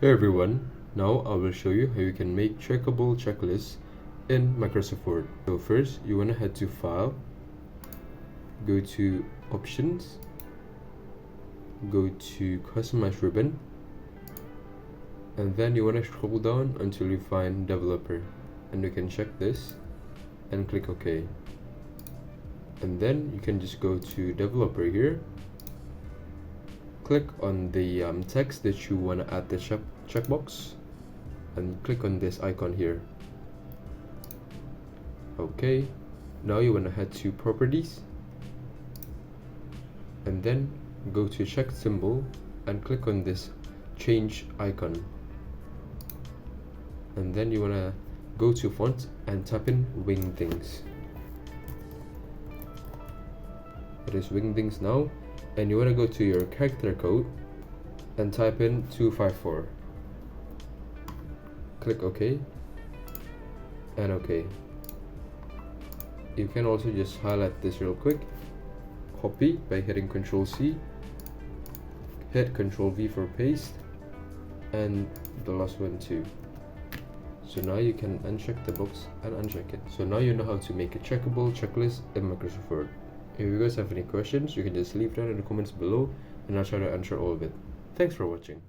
Hey everyone, now I will show you how you can make checkable checklists in Microsoft Word. So first you want to head to File, go to Options, go to Customize Ribbon, and then you want to scroll down until you find Developer, and you can check this and click OK. And then you can just go to Developer here, click on the text that you want to add the checkbox, and click on this icon here. Okay, now you want to head to Properties, and then go to check symbol and click on this change icon, and then you want to go to font and type in Wingdings. It is Wingdings now, and you want to go to your character code and type in 254. Click OK and OK. You can also just highlight this real quick, copy by hitting Ctrl C, hit Ctrl V for paste, and the last one too. So now you can uncheck the box and uncheck it. So now you know how to make a checkable checklist in Microsoft Word. If you guys have any questions, you can just leave down in the comments below and I'll try to answer all of it. Thanks for watching.